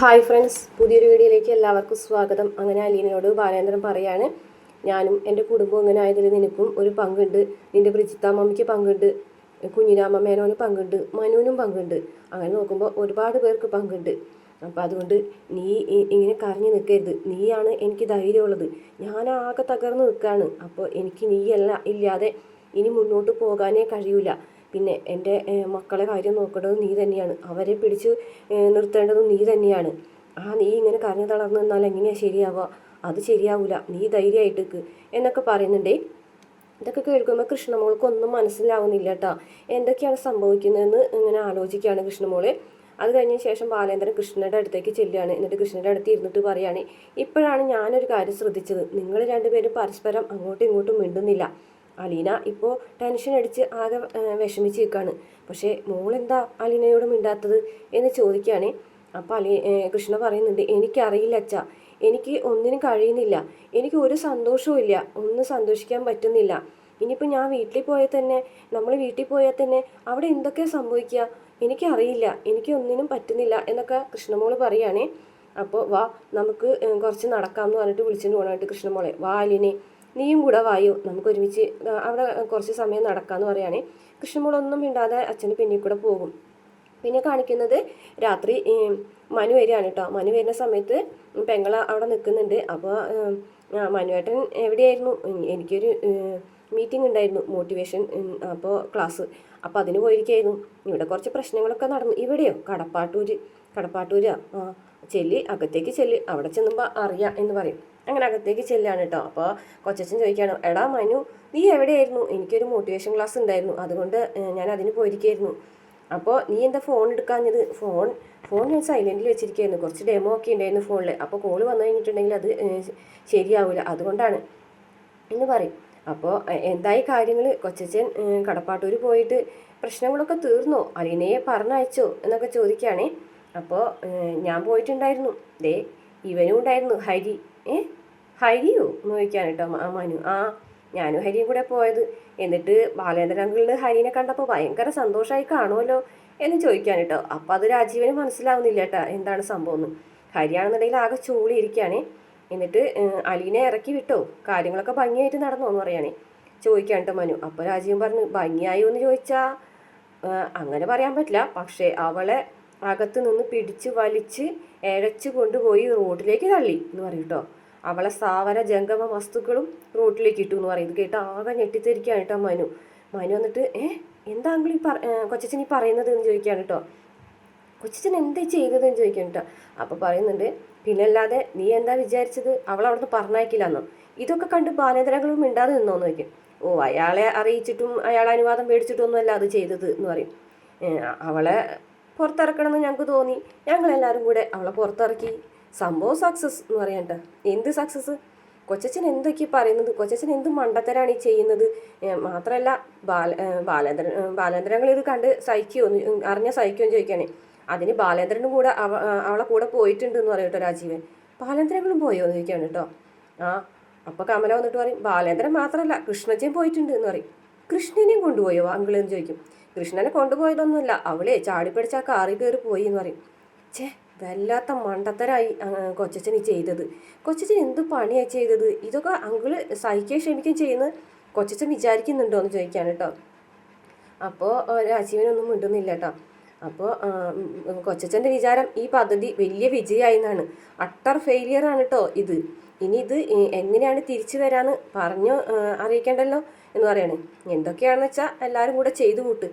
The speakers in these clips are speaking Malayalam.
ഹായ് ഫ്രണ്ട്സ്, പുതിയൊരു വീഡിയോയിലേക്ക് എല്ലാവർക്കും സ്വാഗതം. അങ്ങനെ അലീനയോട് ബാലേന്ദ്രൻ പറയാണ്, ഞാനും എൻ്റെ കുടുംബം ഇങ്ങനെ ആയതിൽ നിനക്കും ഒരു പങ്കുണ്ട്, നിൻ്റെ ബ്രിജിത്താമ്മയ്ക്ക് പങ്കുണ്ട്, കുഞ്ഞിരാമ മേനോന് പങ്കുണ്ട്, മനുവിനും പങ്കുണ്ട്. അങ്ങനെ നോക്കുമ്പോൾ ഒരുപാട് പേർക്ക് പങ്കുണ്ട്. അപ്പോൾ അതുകൊണ്ട് നീ ഇങ്ങനെ കരഞ്ഞു നിൽക്കരുത്. നീയാണ് എനിക്ക് ധൈര്യമുള്ളത്. ഞാൻ ആകെ തകർന്ന് നിൽക്കുകയാണ്. അപ്പോൾ എനിക്ക് ഇല്ലാതെ ഇനി മുന്നോട്ട് പോകാനേ കഴിയൂല. പിന്നെ എൻ്റെ മക്കളെ കാര്യം നോക്കേണ്ടത് നീ തന്നെയാണ്. അവരെ പിടിച്ച് നിർത്തേണ്ടതും നീ തന്നെയാണ്. നീ ഇങ്ങനെ കരഞ്ഞു തളർന്നു നിന്നാൽ എങ്ങനെയാണ് ശരിയാവുക? അത് ശരിയാവില്ല. നീ ധൈര്യമായിട്ടേക്ക് എന്നൊക്കെ പറയുന്നുണ്ടേ. ഇതൊക്കെ കേൾക്കുമ്പോൾ കൃഷ്ണമോൾക്കൊന്നും മനസ്സിലാവുന്നില്ല കേട്ടോ. എന്തൊക്കെയാണ് സംഭവിക്കുന്നതെന്ന് ഇങ്ങനെ ആലോചിക്കുകയാണ് കൃഷ്ണമോള്. അത് കഴിഞ്ഞ ശേഷം ബാലേന്ദ്രൻ കൃഷ്ണയുടെ അടുത്തേക്ക് ചെല്ലുകയാണ്. എന്നിട്ട് കൃഷ്ണയുടെ അടുത്ത് ഇരുന്നിട്ട് പറയുകയാണ്, ഇപ്പോഴാണ് ഞാനൊരു കാര്യം ശ്രദ്ധിച്ചത്. നിങ്ങൾ രണ്ടുപേരും പരസ്പരം അങ്ങോട്ടും ഇങ്ങോട്ടും മിണ്ടുന്നില്ല. അലീന ഇപ്പോൾ ടെൻഷൻ അടിച്ച് ആകെ വിഷമിച്ച് നിൽക്കുകയാണ്. പക്ഷേ മോളെന്താ അലീനയോട് മിണ്ടാത്തത് എന്ന് ചോദിക്കുകയാണ്. അപ്പോൾ കൃഷ്ണ പറയുന്നുണ്ട്, എനിക്കറിയില്ല അച്ഛാ, എനിക്ക് ഒന്നിനും കഴിയുന്നില്ല. എനിക്ക് ഒരു സന്തോഷവും ഇല്ല, ഒന്നും സന്തോഷിക്കാൻ പറ്റുന്നില്ല. ഇനിയിപ്പോൾ ഞാൻ വീട്ടിൽ പോയാൽ തന്നെ, നമ്മൾ വീട്ടിൽ പോയാൽ തന്നെ അവിടെ എന്തൊക്കെയാണ് സംഭവിക്കുക എനിക്കറിയില്ല, എനിക്ക് ഒന്നിനും പറ്റുന്നില്ല എന്നൊക്കെ കൃഷ്ണമോള് പറയുകയാണേ. അപ്പോൾ വാ നമുക്ക് കുറച്ച് നടക്കാമെന്ന് പറഞ്ഞിട്ട് വിളിച്ചിട്ട് പോകണമായിട്ട് കൃഷ്ണമോളെ, വാ അലീനെ, നീയും കൂടെ വായോ, നമുക്ക് ഒരുമിച്ച് അവിടെ കുറച്ച് സമയം നടക്കാമെന്ന് പറയുകയാണേ. കൃഷ്ണമോളൊന്നും മിണ്ടാതെ അച്ഛന് പിന്നിൽ കൂടെ പോകും. പിന്നെ കാണിക്കുന്നത് രാത്രി മനു വരികയാണ് കേട്ടോ. മനു വരുന്ന സമയത്ത് പെങ്ങള അവിടെ നിൽക്കുന്നുണ്ട്. അപ്പോൾ മനുവേട്ടൻ എവിടെയായിരുന്നു? എനിക്കൊരു മീറ്റിംഗ് ഉണ്ടായിരുന്നു, മോട്ടിവേഷൻ അപ്പോൾ ക്ലാസ്. അപ്പോൾ അതിന് പോയിരിക്കുകയായിരുന്നു. ഇവിടെ കുറച്ച് പ്രശ്നങ്ങളൊക്കെ നടന്നു. ഇവിടെയോ? കടപ്പാട്ടൂരാ. ചെല്ലി അകത്തേക്ക് ചെല്ലി, അവിടെ ചെല്ലുമ്പോൾ അറിയാം എന്ന് പറയും. അങ്ങനെ അകത്തേക്ക് ചെല്ലാണ് കേട്ടോ. അപ്പോൾ കൊച്ചച്ഛൻ ചോദിക്കുകയാണ്, എടാ മനു, നീ എവിടെയായിരുന്നു? എനിക്കൊരു മോട്ടിവേഷൻ ക്ലാസ് ഉണ്ടായിരുന്നു, അതുകൊണ്ട് ഞാൻ അതിന് പോയിരിക്കുകയായിരുന്നു. അപ്പോൾ നീ എന്താ ഫോൺ എടുക്കാഞ്ഞത്? ഫോൺ ഞാൻ സൈലൻറ്റിൽ വെച്ചിരിക്കുകയായിരുന്നു. കുറച്ച് ഡെമോ ഒക്കെ ഉണ്ടായിരുന്നു ഫോണിൽ. അപ്പോൾ കോള് വന്നു കഴിഞ്ഞിട്ടുണ്ടെങ്കിൽ അത് ശരിയാവില്ല, അതുകൊണ്ടാണ് എന്ന് പറയും. അപ്പോൾ എന്തായി കാര്യങ്ങൾ? കൊച്ചച്ഛൻ കടപ്പാട്ടൂർ പോയിട്ട് പ്രശ്നങ്ങളൊക്കെ തീർന്നോ? അലീനയെ പറഞ്ഞയച്ചോ എന്നൊക്കെ ചോദിക്കുകയാണേ. അപ്പോൾ ഞാൻ പോയിട്ടുണ്ടായിരുന്നു. ദേ ഇവനും ഉണ്ടായിരുന്നു, ഹരി. ഹരിയോ എന്ന് ചോദിക്കാൻ കേട്ടോ മനു. ഞാനും ഹരിയും കൂടെ പോയത്. എന്നിട്ട് ബാലേന്ദ്രൻ അങ്കിളിന് ഹരിനെ കണ്ടപ്പോൾ ഭയങ്കര സന്തോഷമായി കാണുമല്ലോ എന്ന് ചോദിക്കാൻ കേട്ടോ. അപ്പോൾ അത് രാജീവന് മനസ്സിലാവുന്നില്ല കേട്ടോ എന്താണ് സംഭവം എന്ന്. ഹരിയാണെന്നുണ്ടെങ്കിൽ ആകെ ചൂളിയിരിക്കുകയാണേ. എന്നിട്ട് അലീനെ ഇറക്കി വിട്ടോ, കാര്യങ്ങളൊക്കെ ഭംഗിയായിട്ട് നടന്നോ എന്ന് പറയുകയാണേ. ചോദിക്കാൻ കേട്ടോ മനു. അപ്പോൾ രാജീവൻ പറഞ്ഞു, ഭംഗിയായോ എന്ന് ചോദിച്ചാൽ അങ്ങനെ പറയാൻ പറ്റില്ല, പക്ഷേ അവളെ അകത്ത് നിന്ന് പിടിച്ച് വലിച്ച് ഇഴച്ചു കൊണ്ടുപോയി റോഡിലേക്ക് തള്ളി എന്ന് പറയും കേട്ടോ. അവളെ സ്ഥാവര ജംഗമ വസ്തുക്കളും റോട്ടിലേക്ക് ഇട്ടു എന്ന് പറയും. ഇത് കേട്ടോ ആകെ ഞെട്ടിത്തിരിക്കുകയാണ് കേട്ടോ മനു. വന്നിട്ട് എന്താ അങ്കിൾ കൊച്ചച്ഛൻ ഈ പറയുന്നത് എന്ന് ചോദിക്കുകയാണ് കേട്ടോ. കൊച്ചച്ഛൻ എന്താ ചെയ്തതെന്ന് ചോദിക്കാൻ കേട്ടോ. അപ്പോൾ പറയുന്നുണ്ട്, പിന്നല്ലാതെ നീ എന്താ വിചാരിച്ചത് അവൾ അവിടുന്ന് പറഞ്ഞയക്കില്ലെന്നോ? ഇതൊക്കെ കണ്ട് ബാലേന്ദ്രങ്ങളും മിണ്ടാതെ നിന്നോന്ന് ചോദിക്കും. അയാളെ അറിയിച്ചിട്ടും അയാളെ അനുവാദം മേടിച്ചിട്ടൊന്നുമല്ല അത് ചെയ്തത് എന്ന് പറയും. അവളെ പുറത്തിറക്കണമെന്ന് ഞങ്ങൾക്ക് തോന്നി, ഞങ്ങളെല്ലാവരും കൂടെ അവളെ പുറത്തിറക്കി. സംഭവം സക്സസ് എന്ന് പറയാൻ കേട്ടോ. എന്ത് സക്സസ്? കൊച്ചച്ഛൻ എന്തൊക്കെയാണ് പറയുന്നത്? കൊച്ചച്ഛൻ എന്ത് മണ്ടത്തരാണ് ഈ ചെയ്യുന്നത്? മാത്രമല്ല ബാലേന്ദ്രങ്ങൾ ഇത് കണ്ട് അറിഞ്ഞ സഹിക്കുമെന്ന് ചോദിക്കുകയാണെ. അതിന് ബാലേന്ദ്രനും കൂടെ അവളെ കൂടെ പോയിട്ടുണ്ട് എന്ന് പറയും കേട്ടോ രാജീവൻ. ബാലേന്ദ്രങ്ങളും പോയോ എന്ന് ചോദിക്കുകയാണ് കേട്ടോ. അപ്പോൾ കമല വന്നിട്ട് പറയും, ബാലേന്ദ്രൻ മാത്രമല്ല കൃഷ്ണജൻ പോയിട്ടുണ്ട് എന്ന് പറയും. കൃഷ്ണനെയും കൊണ്ടുപോയോ അങ്കിളെന്ന് ചോദിക്കും. കൃഷ്ണനെ കൊണ്ടുപോയതൊന്നുമല്ല, അവളെ ചാടിപ്പിടിച്ച ആ കാറിൽ കയറി പോയി എന്ന് പറയും. വല്ലാത്ത മണ്ടത്തരായി കൊച്ചച്ഛൻ ഈ ചെയ്തത്. കൊച്ചച്ഛൻ എന്ത് പണിയാണ് ചെയ്തത്? ഇതൊക്കെ അങ്കിള് സഹിക്കാൻ ക്ഷമിക്കുകയും ചെയ്യുന്നത് കൊച്ചച്ഛൻ വിചാരിക്കുന്നുണ്ടോ എന്ന് ചോദിക്കുകയാണ് കേട്ടോ. അപ്പോൾ രാജീവനൊന്നും മിണ്ടുന്നില്ല കേട്ടോ. അപ്പോൾ കൊച്ചച്ഛൻ്റെ വിചാരം ഈ പദ്ധതി വലിയ വിജയമായി എന്നാണ്. അട്ടർ ഫെയിലിയറാണ് കേട്ടോ ഇത്. ഇനി ഇത് എങ്ങനെയാണ് തിരിച്ചു വരാമെന്ന് പറഞ്ഞു അറിയിക്കേണ്ടല്ലോ എന്ന് പറയാണ്. എന്തൊക്കെയാണെന്ന് വെച്ചാൽ എല്ലാവരും കൂടെ ചെയ്തു കൂട്ട്,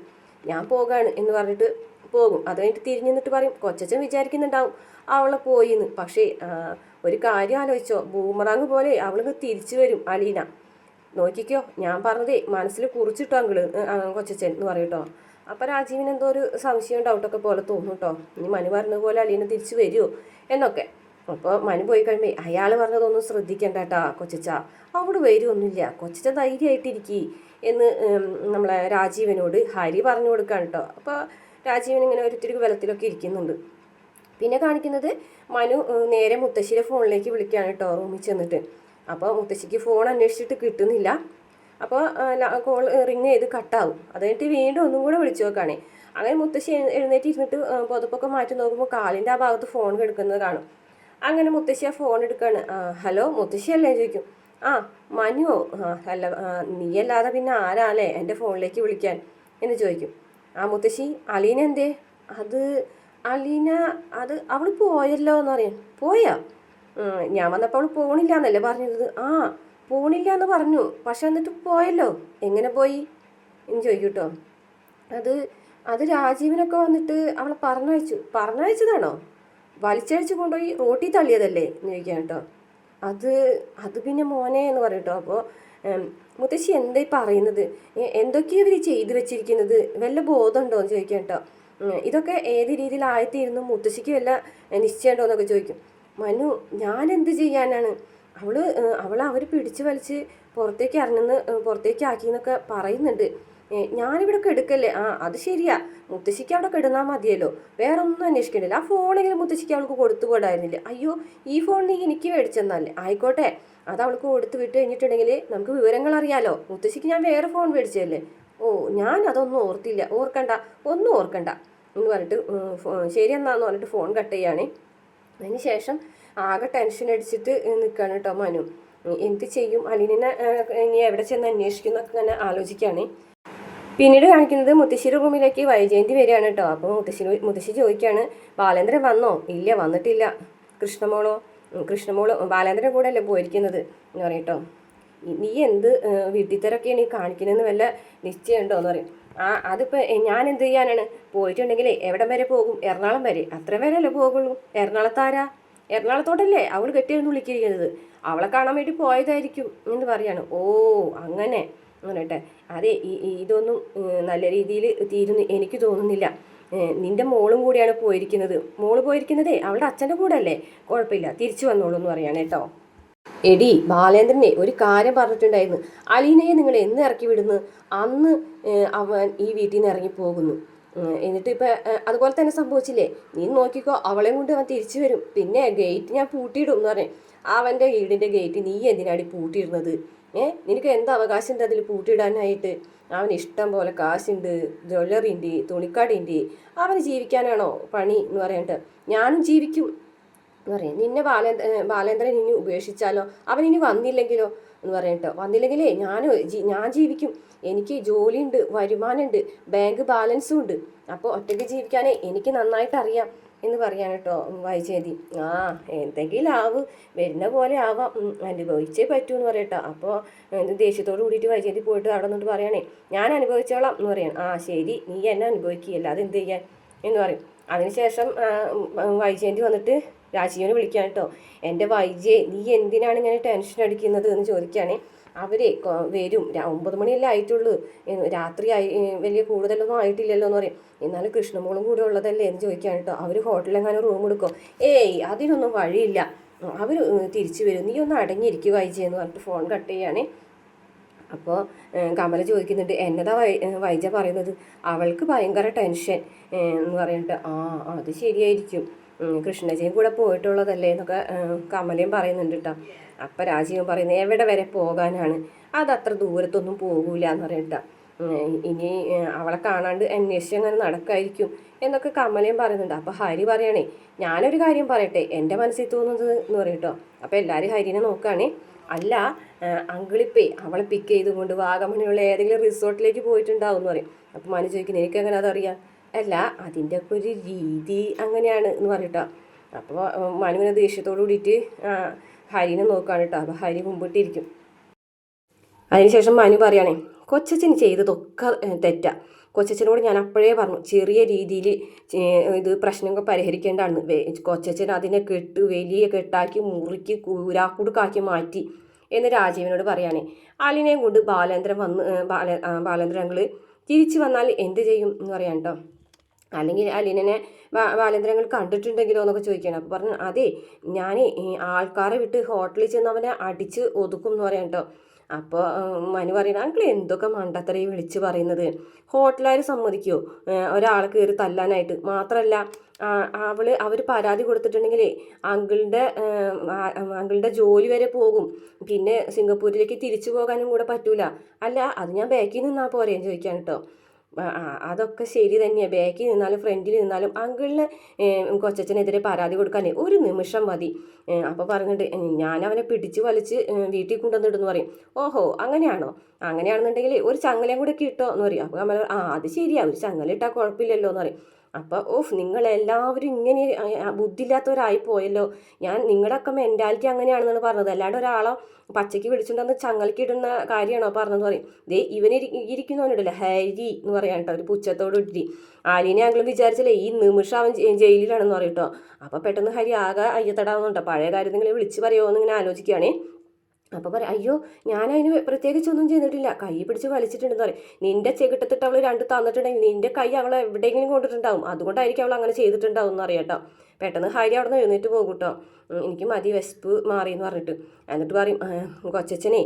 ഞാൻ പോകാണ് എന്ന് പറഞ്ഞിട്ട് പോകും. അത് കഴിഞ്ഞിട്ട് തിരിഞ്ഞു നിന്നിട്ട് പറയും, കൊച്ചച്ഛൻ വിചാരിക്കുന്നുണ്ടാവും അവളെ പോയിന്ന്. പക്ഷേ ഒരു കാര്യം ആലോചിച്ചോ, ബൂമറാങ് പോലെ അവൾക്ക് തിരിച്ചു വരും അലീന. നോക്കിക്കോ, ഞാൻ പറഞ്ഞതേ മനസ്സിൽ കുറിച്ചിട്ടോ അങ്കിള് കൊച്ചച്ഛൻ എന്ന് പറയും കേട്ടോ. അപ്പോൾ രാജീവിന് എന്തോ ഒരു സംശയം ഡൗട്ടൊക്കെ പോലെ തോന്നും കേട്ടോ. ഇനി മനു പറഞ്ഞ പോലെ അലീന തിരിച്ചു വരുമോ എന്നൊക്കെ. അപ്പോൾ മനു പോയി കഴിയുമ്പോൾ അയാൾ പറഞ്ഞതൊന്നും ശ്രദ്ധിക്കണ്ട കേട്ടാ കൊച്ചച്ച, അവിടെ വരുമൊന്നുമില്ല, കൊച്ചച്ച ധൈര്യമായിട്ടിരിക്കി എന്ന് നമ്മളെ രാജീവനോട് ഹരി പറഞ്ഞു കൊടുക്കുകയാണ് കേട്ടോ. അപ്പോൾ രാജീവൻ ഇങ്ങനെ ഒരിത്തിരി ബലത്തിലൊക്കെ ഇരിക്കുന്നുണ്ട്. പിന്നെ കാണിക്കുന്നത് മനു നേരെ മുത്തശ്ശിയുടെ ഫോണിലേക്ക് വിളിക്കുകയാണ് കേട്ടോ, റൂമിൽ ചെന്നിട്ട്. അപ്പോൾ മുത്തശ്ശിക്ക് ഫോൺ അന്വേഷിച്ചിട്ട് കിട്ടുന്നില്ല. അപ്പോൾ കോൾ റിങ് ചെയ്ത് കട്ടാവും. അത് കഴിഞ്ഞിട്ട് വീണ്ടും ഒന്നും കൂടെ വിളിച്ചു നോക്കുകയാണേ. അങ്ങനെ മുത്തശ്ശി എഴുന്നേറ്റ് ഇരുന്നിട്ട് പുതപ്പൊക്കെ മാറ്റി നോക്കുമ്പോൾ കാലിൻ്റെ ആ ഭാഗത്ത് ഫോൺ കിടക്കുന്നത് കാണും. അങ്ങനെ മുത്തശ്ശി ആ ഫോൺ എടുക്കുകയാണ്. ഹലോ മുത്തശ്ശിയല്ലേ ചോദിക്കും. ആ മനുവോ? അല്ല, നീയല്ലാതെ പിന്നെ ആരാല്ലേ എൻ്റെ ഫോണിലേക്ക് വിളിക്കാൻ എന്ന് ചോദിക്കും. ആ മുത്തശ്ശി, അലീന എന്തേ? അത് അലീന, അത് അവൾ പോയല്ലോ എന്ന് പറയാൻ. പോയാ? ഞാൻ വന്നപ്പോൾ അവൾ പോണില്ല എന്നല്ലേ പറഞ്ഞത്? ആ പോണില്ല എന്ന് പറഞ്ഞു, പക്ഷെ എന്നിട്ട് പോയല്ലോ. എങ്ങനെ പോയി എന്ന് ചോദിക്കും കേട്ടോ. അത് അത് രാജീവിനൊക്കെ വന്നിട്ട് അവളെ പറഞ്ഞയച്ചതാണോ? വലിച്ചഴിച്ച് കൊണ്ടുപോയി റോട്ടിൽ തള്ളിയതല്ലേ എന്ന് ചോദിക്കാം കേട്ടോ. അത് അത് പിന്നെ മോനെ എന്ന് പറയും കേട്ടോ. അപ്പോൾ മുത്തശ്ശി എന്തായി പറയുന്നത്? എന്തൊക്കെയാണ് ഇവർ ചെയ്തു വെച്ചിരിക്കുന്നത്? വല്ല ബോധമുണ്ടോ എന്ന് ചോദിക്കാം കേട്ടോ. ഇതൊക്കെ ഏത് രീതിയിലായിത്തീരുന്നു? മുത്തശ്ശിക്ക് വല്ല നിശ്ചയമുണ്ടോ എന്നൊക്കെ ചോദിക്കും. മനു, ഞാൻ എന്ത് ചെയ്യാനാണ്? അവർ പിടിച്ചു വലിച്ച് പുറത്തേക്ക് ആക്കി എന്നൊക്കെ പറയുന്നുണ്ട്. ഞാനിവിടെ കെടുക്കല്ലേ? അത് ശരിയാ, മുത്തശ്ശിക്ക് അവിടെ കിടന്നാൽ മതിയല്ലോ, വേറെ ഒന്നും അന്വേഷിക്കണ്ടില്ല. ആ ഫോണെങ്കിലും മുത്തശ്ശിക്ക് അവൾക്ക് കൊടുത്തു പോടായിരുന്നില്ല. അയ്യോ, ഈ ഫോൺ നീ എനിക്ക് മേടിച്ചെന്നല്ലേ? ആയിക്കോട്ടെ, അത് അവൾക്ക് കൊടുത്തു വിട്ട് കഴിഞ്ഞിട്ടുണ്ടെങ്കിൽ നമുക്ക് വിവരങ്ങൾ അറിയാലോ. മുത്തശ്ശിക്ക് ഞാൻ വേറെ ഫോൺ മേടിച്ചതല്ലേ. ഓ, ഞാൻ അതൊന്നും ഒന്നും ഓർക്കണ്ട എന്ന് പറഞ്ഞിട്ട് ശരി എന്നാന്ന് പറഞ്ഞിട്ട് ഫോൺ കട്ട് ചെയ്യാണ്. അതിന് ശേഷം ആകെ ടെൻഷൻ അടിച്ചിട്ട് നിൽക്കുകയാണ് കേട്ടോ മനു. എന്ത് ചെയ്യും? അലീനെ ഇനി എവിടെ ചെന്ന് അന്വേഷിക്കുന്നൊക്കെ ഇങ്ങനെ ആലോചിക്കുകയാണ്. പിന്നീട് കാണിക്കുന്നത് മുത്തശ്ശിയുടെ റൂമിലേക്ക് വൈജയന്തി വരികയാണ് കേട്ടോ. അപ്പോൾ മുത്തശ്ശി ചോദിക്കുകയാണ്, ബാലേന്ദ്രൻ വന്നോ? ഇല്ല, വന്നിട്ടില്ല. കൃഷ്ണമോള് ബാലേന്ദ്രൻ കൂടെ അല്ലേ പോയിരിക്കുന്നത് എന്ന് പറയട്ടോ. നീ എന്ത് വീട്ടിത്തരൊക്കെയാണ് ഈ കാണിക്കുന്നതെന്ന് വല്ല നിശ്ചയമുണ്ടോ എന്ന് പറയും. അതിപ്പോൾ ഞാൻ എന്ത് ചെയ്യാനാണ്? പോയിട്ടുണ്ടെങ്കിൽ എവിടം വരെ പോകും? എറണാകുളം വരെ. അത്ര വരെ അല്ലേ പോകുള്ളൂ. എറണാകുളത്തോട്ടല്ലേ അവൾ കെട്ടിയെന്ന് വിളിക്കുന്നത്. അവളെ കാണാൻ വേണ്ടി പോയതായിരിക്കും എന്ന് പറയാണ്. ഓ അങ്ങനെ പറയട്ടെ. അതെ, ഇതൊന്നും നല്ല രീതിയിൽ തീരുന്നു എനിക്ക് തോന്നുന്നില്ല. നിന്റെ മോളും കൂടിയാണ് പോയിരിക്കുന്നത്. മോള് പോയിരിക്കുന്നതേ അവളുടെ അച്ഛൻ്റെ കൂടെ അല്ലേ? കുഴപ്പമില്ല, തിരിച്ചു വന്നോളൂ എന്ന് പറയാണ് കേട്ടോ. എടി, ബാലേന്ദ്രനെ ഒരു കാര്യം പറഞ്ഞിട്ടുണ്ടായിരുന്നു. അലീനയെ നിങ്ങൾ എന്ന് ഇറക്കി വിടുന്നു അന്ന് അവൻ ഈ വീട്ടിൽ നിന്ന് ഇറങ്ങി പോകുന്നു. എന്നിട്ട് ഇപ്പം അതുപോലെ തന്നെ സംഭവിച്ചില്ലേ? നീ നോക്കിക്കോ, അവളെയും കൊണ്ട് അവൻ തിരിച്ചു വരും. പിന്നെ ഗേറ്റ് ഞാൻ പൂട്ടിയിടും എന്ന് പറഞ്ഞു. അവൻ്റെ വീടിൻ്റെ ഗേറ്റ് നീ എന്തിനാടി പൂട്ടിയിടുന്നത്? നിനക്ക് എന്ത് അവകാശമുണ്ട് അതിൽ പൂട്ടിയിടാനായിട്ട്? അവന് ഇഷ്ടം പോലെ കാശുണ്ട്, ജ്വല്ലറി ഉണ്ട്, തുണിക്കടയുണ്ട്. അവന് ജീവിക്കാനാണോ പണി എന്ന് പറയട്ടെ. ഞാനും ജീവിക്കും എന്ന് പറയാം. നിന്നെ ബാലേന്ദ്രൻ ഇനി ഉപേക്ഷിച്ചാലോ? അവൻ ഇനി വന്നില്ലെങ്കിലോ എന്ന് പറയട്ടോ. വന്നില്ലെങ്കിലേ ഞാൻ ജീവിക്കും. എനിക്ക് ജോലിയുണ്ട്, വരുമാനമുണ്ട്, ബാങ്ക് ബാലൻസും ഉണ്ട്. അപ്പോൾ ഒറ്റയ്ക്ക് ജീവിക്കാനേ എനിക്ക് നന്നായിട്ട് അറിയാം എന്ന് പറയാൻ കേട്ടോ വൈജയന്തി. എന്തെങ്കിലും വരുന്ന പോലെ ആവാം, അനുഭവിച്ചേ പറ്റൂ എന്ന് പറയട്ടോ. അപ്പോൾ ദേഷ്യത്തോട് കൂടിയിട്ട് വൈജയന്തി പോയിട്ട് അവിടെ നിന്നിട്ട് പറയണേ, ഞാൻ അനുഭവിച്ചോളാം എന്ന് പറയണം. ശരി, നീ എന്നെ അനുഭവിക്കുകയല്ല, അതെന്ത് ചെയ്യാൻ എന്ന് പറയും. അതിനുശേഷം വൈജയന്തി വന്നിട്ട് രാജീവിനെ വിളിക്കാൻ കേട്ടോ. എൻ്റെ വൈജയ്, നീ എന്തിനാണ് ഇങ്ങനെ ടെൻഷൻ അടിക്കുന്നത് എന്ന് ചോദിക്കുകയാണെ. അവരെ വരും, 9 മണിയല്ലേ ആയിട്ടുള്ളൂ, രാത്രി വലിയ കൂടുതലൊന്നും ആയിട്ടില്ലല്ലോ എന്ന് പറയും. എന്നാലും കൃഷ്ണമോളും കൂടെ ഉള്ളതല്ലേ എന്ന് ചോദിക്കാൻ കേട്ടോ. അവർ ഹോട്ടലിലെങ്ങാനും റൂം എടുക്കോ? അതിനൊന്നും വഴിയില്ല, അവർ തിരിച്ചു വരും, നീ ഒന്ന് അടങ്ങിയിരിക്കുക വൈജയ് എന്ന് പറഞ്ഞിട്ട് ഫോൺ കട്ട് ചെയ്യുകയാണെ. അപ്പോൾ കമല ചോദിക്കുന്നുണ്ട്, എന്നതാ വൈജ പറയുന്നത്? അവൾക്ക് ഭയങ്കര ടെൻഷൻ എന്ന് പറഞ്ഞിട്ട്. അത് ശരിയായിരിക്കും, കൃഷ്ണജയും കൂടെ പോയിട്ടുള്ളതല്ലേ എന്നൊക്കെ കമലയും പറയുന്നുണ്ട് കേട്ടോ. അപ്പം രാജീവൻ പറയുന്നത്, എവിടെ വരെ പോകാനാണ്, അതത്ര ദൂരത്തൊന്നും പോകൂല എന്ന് പറയട്ടോ. ഇനി അവളെ കാണാണ്ട് അന്വേഷിച്ച് അങ്ങനെ നടക്കായിരിക്കും എന്നൊക്കെ കമലയും പറയുന്നുണ്ട്. അപ്പോൾ ഹരി പറയണേ, ഞാനൊരു കാര്യം പറയട്ടെ, എൻ്റെ മനസ്സിൽ തോന്നുന്നത് എന്ന് പറയട്ടോ. അപ്പോൾ എല്ലാവരും ഹരിനെ നോക്കുകയാണേ. അല്ല, അങ്കിളിപ്പേ അവളെ പിക്ക് ചെയ്തുകൊണ്ട് വാഗമണിയുള്ള ഏതെങ്കിലും റിസോർട്ടിലേക്ക് പോയിട്ടുണ്ടാവും എന്ന് പറയും. അപ്പോൾ മനു ചോദിക്കുന്നത്, എനിക്കങ്ങനെ അതറിയാം? അല്ല, അതിൻ്റെ ഒക്കെ ഒരു രീതി അങ്ങനെയാണ് എന്ന് പറയട്ടോ. അപ്പോൾ മനുവിനെ ദേഷ്യത്തോടു കൂടിയിട്ട് ഹരിനെ നോക്കുകയാണ് കേട്ടോ. അപ്പോൾ ഹരി മുമ്പിട്ടിരിക്കും. അതിനുശേഷം മനു പറയുകയാണേ, കൊച്ചച്ഛൻ ചെയ്തതൊക്കെ തെറ്റാ. കൊച്ചച്ഛനോട് ഞാൻ അപ്പോഴേ പറഞ്ഞു, ചെറിയ രീതിയിൽ ഇത് പ്രശ്നങ്ങൾ പരിഹരിക്കേണ്ടതാണ്. കൊച്ചച്ഛൻ അതിനെ വലിയ കെട്ടാക്കി മുറുക്കി കൂരാക്കുടുക്കാക്കി മാറ്റി എന്ന് രാജീവനോട് പറയുകയാണേ. അലിനെയും കൊണ്ട് ബാലേന്ദ്രൻ അങ്കിൾ തിരിച്ചു വന്നാൽ എന്ത് ചെയ്യും എന്ന് പറയാൻ കേട്ടോ. അല്ലെങ്കിൽ അലീനെ ബാലേന്ദ്രങ്ങൾ കണ്ടിട്ടുണ്ടെങ്കിലോ എന്നൊക്കെ ചോദിക്കുകയാണ്. അപ്പോൾ പറഞ്ഞു, അതെ, ഞാൻ ആൾക്കാരെ വിട്ട് ഹോട്ടലിൽ ചെന്ന് അവനെ അടിച്ച് ഒതുക്കും എന്ന് പറയാൻ കേട്ടോ. അപ്പോൾ മനു പറയുന്നത്, അങ്കിൾ എന്തൊക്കെ മണ്ടത്തരയും വിളിച്ച് പറയുന്നത്? ഹോട്ടലുകാർ സമ്മതിക്കുമോ ഒരാളെ കയറി തല്ലാനായിട്ട്? മാത്രമല്ല അവർ പരാതി കൊടുത്തിട്ടുണ്ടെങ്കിലേ അങ്കിളുടെ ജോലി വരെ പോകും, പിന്നെ സിംഗപ്പൂരിലേക്ക് തിരിച്ചു പോകാനും കൂടെ പറ്റൂല. അല്ല, അത് ഞാൻ ബാക്കിൽ നിന്നാൽ പോരേന്ന് ചോദിക്കാൻ കേട്ടോ. അതൊക്കെ ശരി തന്നെയാണ്. ബാക്കിൽ നിന്നാലും ഫ്രണ്ടിൽ നിന്നാലും അങ്കിളിന് കൊച്ചച്ഛനെതിരെ പരാതി കൊടുക്കാൻ ഒരു നിമിഷം മതി. അപ്പോൾ പറഞ്ഞിട്ട് ഞാൻ അവനെ പിടിച്ച് വലിച്ച് വീട്ടിൽ കൊണ്ടുവന്നിട്ടെന്ന് പറയും. ഓഹോ അങ്ങനെയാണോ? അങ്ങനെയാണെന്നുണ്ടെങ്കിൽ ഒരു ചങ്ങലയും കൂടെ കിട്ടോ എന്ന് പറയും. അപ്പോൾ അമ്മ അത് ശരിയാ, ഒരു ചങ്ങല ഇട്ടാൽ കുഴപ്പമില്ലല്ലോ എന്ന് പറയും. അപ്പോൾ നിങ്ങളെല്ലാവരും ഇങ്ങനെ ബുദ്ധിയില്ലാത്തവരായി പോയല്ലോ. ഞാൻ നിങ്ങളുടെയൊക്കെ മെൻറ്റാലിറ്റി അങ്ങനെയാണെന്നാണ് പറഞ്ഞത്, അല്ലാണ്ട് ഒരാളോ പച്ചയ്ക്ക് പിടിച്ചിട്ടുണ്ടെന്ന് ചങ്ങലക്ക് ഇടുന്ന കാര്യമാണോ പറഞ്ഞതെന്ന് പറയും. ദേ ഇരിക്കുന്നവനുണ്ടല്ലോ ഹരി എന്ന് പറയാൻ കേട്ടോ, ഒരു പുച്ഛത്തോട് ഇട്ടി. ആലീനെ ഞങ്ങളും വിചാരിച്ചില്ലേ ഈ നിമിഷം അവൻ ജയിലിലാണെന്ന് പറയും കേട്ടോ. അപ്പോൾ പെട്ടെന്ന് ഹരി ആകെ അയ്യത്തടാവുന്നുണ്ടോ, പഴയ കാര്യം നിങ്ങൾ വിളിച്ച് പറയുമോ എന്നിങ്ങനെ ആലോചിക്കുകയാണേ. അപ്പോൾ പറയാം, അയ്യോ ഞാനതിന് പ്രത്യേകിച്ചൊന്നും ചെയ്തിട്ടില്ല, കൈ പിടിച്ച് വലിച്ചിട്ടുണ്ടെന്ന് പറയും. നിന്റെ ചെകിട്ടത്തിട്ട് അവൾ രണ്ട് തന്നിട്ടുണ്ടെങ്കിൽ നിന്റെ കൈ അവൾ എവിടെയെങ്കിലും കൊണ്ടിട്ടുണ്ടാവും, അതുകൊണ്ടായിരിക്കും അവൾ അങ്ങനെ ചെയ്തിട്ടുണ്ടാവും എന്ന് അറിയാം കേട്ടോ. പെട്ടെന്ന് ഹരി അവിടെ നിന്ന് എഴുന്നേറ്റ് പോകും കേട്ടോ. എനിക്ക് മതി, വിശപ്പ് മാറി എന്ന് പറഞ്ഞിട്ട്. എന്നിട്ട് പറയും, കൊച്ചച്ഛനെ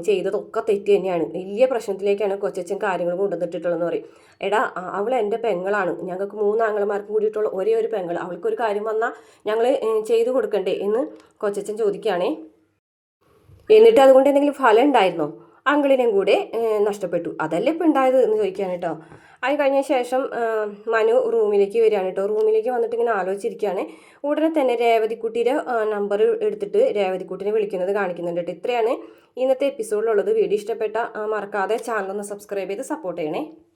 ചെയ്തതൊക്കെ തെറ്റ് തന്നെയാണ്, വലിയ പ്രശ്നത്തിലേക്കാണ് കൊച്ചച്ഛൻ കാര്യങ്ങൾ കൊണ്ടുവന്നിട്ടുള്ളതെന്ന് പറയും. എടാ അവൾ എൻ്റെ പെങ്ങളാണ്, ഞങ്ങൾക്ക് 3 ആങ്ങളമാർക്കും കൂടിയിട്ടുള്ള ഒരേ ഒരു പെങ്ങൾ, അവൾക്കൊരു കാര്യം വന്നാൽ ഞങ്ങൾ ചെയ്തു കൊടുക്കണ്ടേ എന്ന് കൊച്ചച്ഛൻ ചോദിക്കുകയാണേ. എന്നിട്ട് അതുകൊണ്ട് എന്തെങ്കിലും ഫലം ഉണ്ടായിരുന്നോ? അങ്കിളിനെയും കൂടെ നഷ്ടപ്പെട്ടു, അതല്ലേ ഇപ്പം ഉണ്ടായത് എന്ന് ചോദിക്കാൻ കേട്ടോ. അത് കഴിഞ്ഞ ശേഷം മനു റൂമിലേക്ക് വരികയാണ് കേട്ടോ. റൂമിലേക്ക് വന്നിട്ട് ഇങ്ങനെ ആലോചിച്ചിരിക്കുകയാണ്. ഉടനെ തന്നെ രേവതിക്കുട്ടിയുടെ നമ്പർ എടുത്തിട്ട് രേവതിക്കുട്ടിനെ വിളിക്കുന്നത് കാണിക്കുന്നുണ്ട് കേട്ടോ. ഇത്രയാണ് ഇന്നത്തെ എപ്പിസോഡിലുള്ളത്. വീഡിയോ ഇഷ്ടപ്പെട്ട മറക്കാതെ ചാനൽ ഒന്ന് സബ്സ്ക്രൈബ് ചെയ്ത് സപ്പോർട്ട് ചെയ്യണേ.